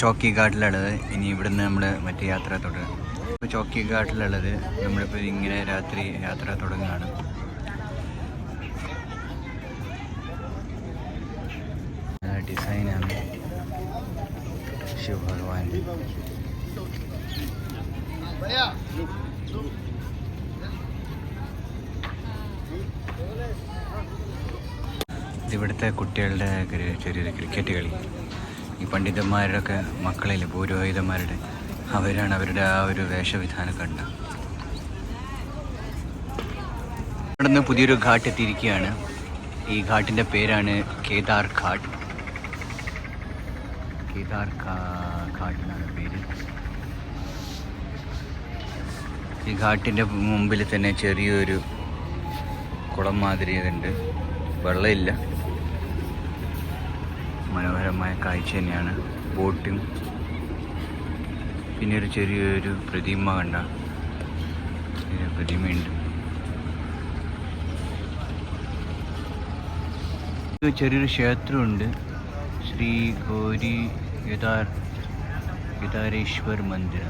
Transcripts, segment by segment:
ചോക്കി ഘാട്ടിലുള്ളത്. ഇനി ഇവിടുന്ന് നമ്മൾ മറ്റേ യാത്ര തുടങ്ങും. ഇപ്പോൾ ചോക്കി ഘാട്ടിലുള്ളത് നമ്മളിപ്പോൾ ഇങ്ങനെ രാത്രി യാത്ര തുടങ്ങുകയാണ്. ഡിസൈനാണ് ശിവ ഭഗവാന്റെ. ഇവിടുത്തെ കുട്ടികളുടെ ചെറിയൊരു ക്രിക്കറ്റ് കളി. ഈ പണ്ഡിതന്മാരുടെയൊക്കെ മക്കളില്ലേ, പുരോഹിതന്മാരുടെ, അവരാണ് അവരുടെ ആ ഒരു വേഷവിധാനം കണ്ട. ഇവിടെ നിന്ന് പുതിയൊരു ഘാട്ട് എത്തിയിരിക്കുകയാണ്. ഈ ഘാട്ടിൻ്റെ പേരാണ് കേദാർ ഘാട്ട്. കേദാർ ഘാട്ട് എന്നാണ് പേര്. ഈ ഘാട്ടിൻ്റെ മുമ്പിൽ തന്നെ ചെറിയൊരു കുളം മാതിരി ഉണ്ട്. വെള്ളമില്ല, മനോഹരമായ കാഴ്ച തന്നെയാണ്. ബോട്ടും പിന്നെ ഒരു ചെറിയൊരു പ്രതിമ കണ്ട പ്രതിമയുണ്ട്. ചെറിയൊരു ക്ഷേത്രമുണ്ട്, ശ്രീ ഗൗരി കേദാരേശ്വർ മന്ദിര.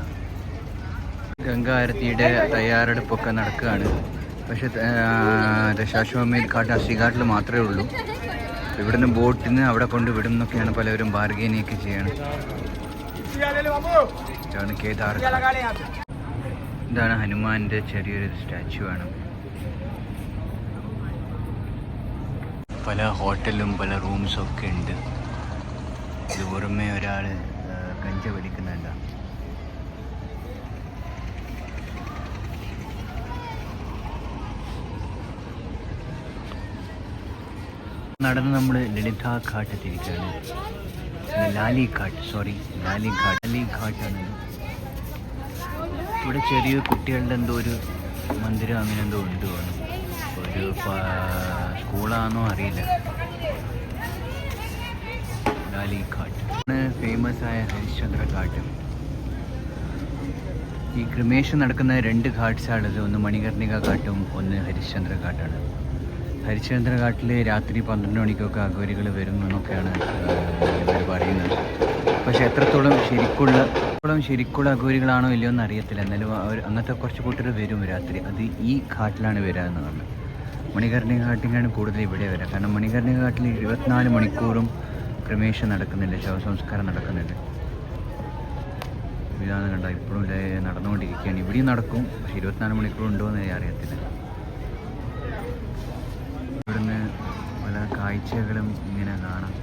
ഗംഗാ ആരതിയുടെ തയ്യാറെടുപ്പൊക്കെ നടക്കുകയാണ്. പക്ഷെ ദശാശ്വമേധ് ഘാട്ട് അസിഘാട്ടിൽ മാത്രമേ ഉള്ളൂ. ഇവിടുന്ന് ബോട്ടിന് അവിടെ കൊണ്ട് വിടും എന്നൊക്കെയാണ് പലവരും ബാർഗൈനിങ് ചെയ്യണം. ഇതാണ് കേദാർ. ഇതാണ് ഹനുമാന്റെ ചെറിയൊരു സ്റ്റാച്ചു ആണ്. പല ഹോട്ടലും പല റൂംസും ഒക്കെ ഉണ്ട്. ഇത് പുറമെ ഒരാൾ കഞ്ച വലിക്കുന്നുണ്ട്. നടന്ന് നമ്മൾ ലളിത ഘാട്ട് എത്തിയിരിക്കുകയാണ്. ലാലി ഘാട്ടാണ്. ഇവിടെ ചെറിയ കുട്ടികളുടെ എന്തോ ഒരു മന്ദിരം അങ്ങനെ എന്തോ ഉണ്ട്. ഒരു സ്കൂളാണോ അറിയില്ല. ലാലി ഘാട്ട് ഫേമസ് ആയ ഹരിശ്ചന്ദ്ര ഘാട്ട്. ഈ ക്രിമേഷൻ നടക്കുന്ന 2 ഘാട്ട്സാണുള്ളത്. ഒന്ന് മണികർണിക ഘാട്ടും ഒന്ന് ഹരിശ്ചന്ദ്ര ഘാട്ടാണ്. ഹരിശ്ചന്ദ്ര ഘാട്ടിൽ രാത്രി 12 മണിക്കൊക്കെ അഘോരികൾ വരുന്നു എന്നൊക്കെയാണ് ഇവർ പറയുന്നത്. പക്ഷെ എത്രത്തോളം ശരിക്കുള്ള അഘോരികളാണോ ഇല്ലയോ എന്ന് അറിയത്തില്ല. എന്നാലും അവർ അങ്ങനത്തെ കുറച്ച് കൂട്ടർ വരും രാത്രി. അത് ഈ ഘാട്ടിലാണ് വരിക എന്ന് പറഞ്ഞത്. മണികർണിക ഘാട്ടിലാണ് കൂടുതൽ ഇവിടെ വരിക. കാരണം മണികർണിക ഘാട്ടിൽ 24 മണിക്കൂറും ക്രമേഷൻ നടക്കുന്നില്ല, ശവസംസ്കാരം നടക്കുന്നില്ല. ഇതാണ് കണ്ട, ഇപ്പോഴും നടന്നുകൊണ്ടിരിക്കുകയാണ്. ഇവിടെയും നടക്കും, പക്ഷെ 24 മണിക്കൂർ ഉണ്ടോ എന്ന് അറിയത്തില്ല. ഇവിടുന്ന് പല കാഴ്ചകളും ഇങ്ങനെ കാണാം.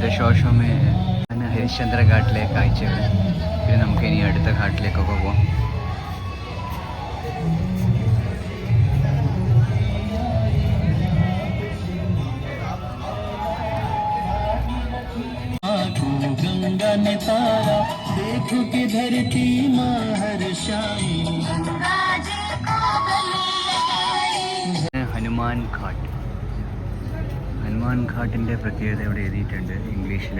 ദശോഷമേ ഹരിശ്ചന്ദ്ര ഘാട്ടിലെ കാഴ്ചകൾ. പിന്നെ നമുക്ക് ഇനി അടുത്ത ഘാട്ടിലേക്കൊക്കെ പോവാം. ഹനുമാൻ ഘാട്ട്. ഹനുമാൻ ഘാട്ടിൻ്റെ പ്രത്യേകത ഇവിടെ എഴുതിയിട്ടുണ്ട് ഇംഗ്ലീഷിൽ.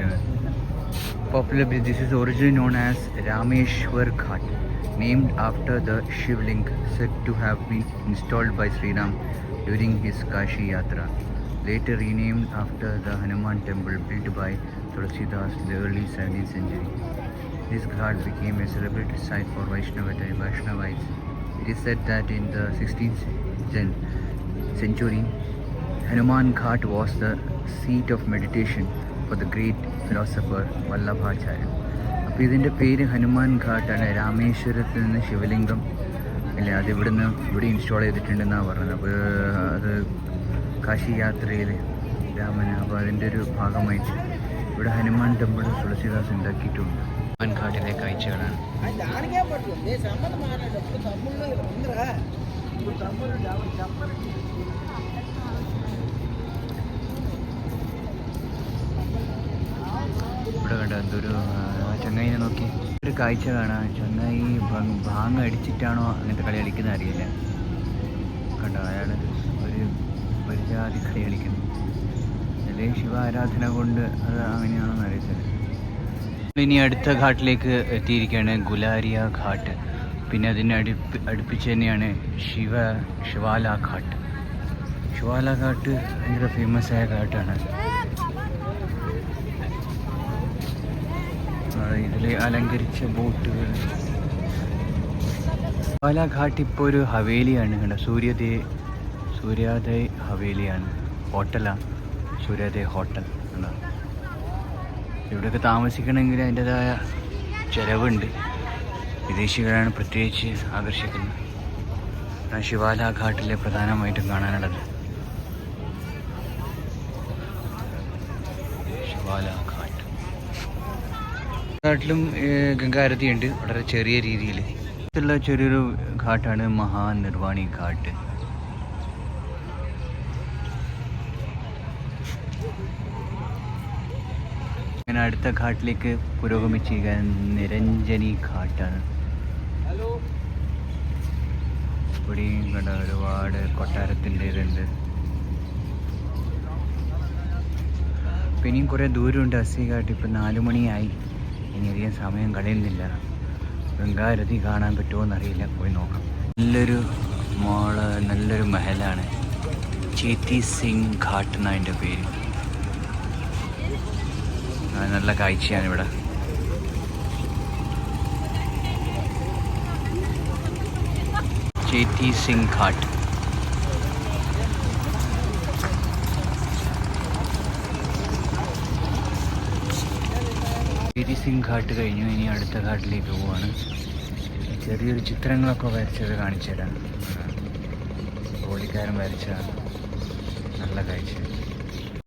Popular this is originally known as Rameswar ghat, named after the Shivling said to have been installed by Sri Ram during his Kashi Yatra, later renamed after the Hanuman temple built by Tulsidas in the early 17th century. This ghat became a celebrated site for Vaishnavites. It is said that in the 16th century, Hanuman Ghat was the seat of meditation for the great philosopher Vallabhacharya. അപ്പോൾ ഇതിൻ്റെ പേര് ഹനുമാൻ ഘാട്ടാണ്. രാമേശ്വരത്തിൽ നിന്ന് ശിവലിംഗം ഇല്ല, അത് ഇവിടെ install ചെയ്തിട്ടുണ്ടെന്നാണ് പറഞ്ഞത്. അപ്പോൾ അത് കാശി യാത്രയിൽ രാമന്, അപ്പോൾ അതിൻ്റെ ഒരു ഭാഗമായിട്ട് ഇവിടെ ഹനുമാൻ ടെമ്പിൾ തുളസിദാസ് ഉണ്ടാക്കിയിട്ടുണ്ട്. ഘാട്ടിലെ കാഴ്ചകളാണ്. ഇവിടെ കണ്ട എന്തൊരു ചങ്ങായിനെ നോക്കി ഒരു കാഴ്ച കാണാം. ചങ്ങായി ഭാങ്ങ അടിച്ചിട്ടാണോ അങ്ങനത്തെ കളി കളിക്കുന്നത് അറിയില്ല. കണ്ടോ, അയാൾ ഒരു ജാതി കളി കളിക്കുന്നു. അല്ലെങ്കിൽ ശിവ ആരാധന കൊണ്ട് അത് അങ്ങനെയാണോന്ന് അറിയത്തില്ല. ഇനി അടുത്ത ഘാട്ടിലേക്ക് എത്തിയിരിക്കുകയാണ്, ഗുലാരിയ ഘാട്ട്. പിന്നെ അതിനെ അടുപ്പിച്ച് തന്നെയാണ് ശിവാല ഘാട്ട്. ശിവാല ഘാട്ട് ഭയങ്കര ഫേമസ് ആയ ഘാട്ടാണ്. ഇതിൽ അലങ്കരിച്ച ബോട്ടുകൾ. ശിവാല ഘാട്ട് ഇപ്പോൾ ഒരു ഹവേലിയാണ്. കണ്ട, സൂര്യോദയ് ഹവേലിയാണ്, ഹോട്ടലാണ്, സൂര്യോദയ് ഹോട്ടൽ എന്നാണ്. ഇവിടെയൊക്കെ താമസിക്കണമെങ്കിൽ അതിൻ്റെതായ ചിലവുണ്ട്. വിദേശികളാണ് പ്രത്യേകിച്ച് ആകർഷിക്കുന്നത്. ശിവാല ഘാട്ടിലെ പ്രധാനമായിട്ടും കാണാനുള്ളത് ശിവാല ഘാട്ട്. ഘാട്ടിലും ഗംഗാരതി ഉണ്ട്, വളരെ ചെറിയ രീതിയിൽ. ഇതിലുള്ള ചെറിയൊരു ഘാട്ടാണ് മഹാനിർവാണി ഘാട്ട്. അങ്ങനെ അടുത്ത ഘാട്ടിലേക്ക് പുരോഗമിച്ചിരിക്കുക നിരഞ്ജനി ഘാട്ടാണ്. ഇവിടെയും കണ്ട ഒരുപാട് കൊട്ടാരത്തിൻ്റെ ഇതുണ്ട്. അപ്പം ഇനിയും കുറേ ദൂരമുണ്ട് അസി ഘാട്ട്. ഇപ്പം 4 മണിയായി. ഇനി അധികം സമയം കളയുന്നില്ല. ഗംഗാരതി കാണാൻ പറ്റുമോ എന്നറിയില്ല, പോയി നോക്കാം. നല്ലൊരു മഹലാണ്, ചേത്തി സിംഗ് ഘാട്ട് എന്നാണ് അതിൻ്റെ പേര്. നല്ല കാഴ്ചയാണ് ഇവിടെ. ചേത്തി സിംഗ് ഘാട്ട്. ചേത്തി സിംഗ് ഘാട്ട് കഴിഞ്ഞു. ഇനി അടുത്ത ഘാട്ടിലേക്ക് പോവാണ്. ചെറിയൊരു ചിത്രങ്ങളൊക്കെ വരച്ചത് കാണിച്ചു തരാം. ഹോളിക്കാരൻ വരച്ച നല്ല കാഴ്ച.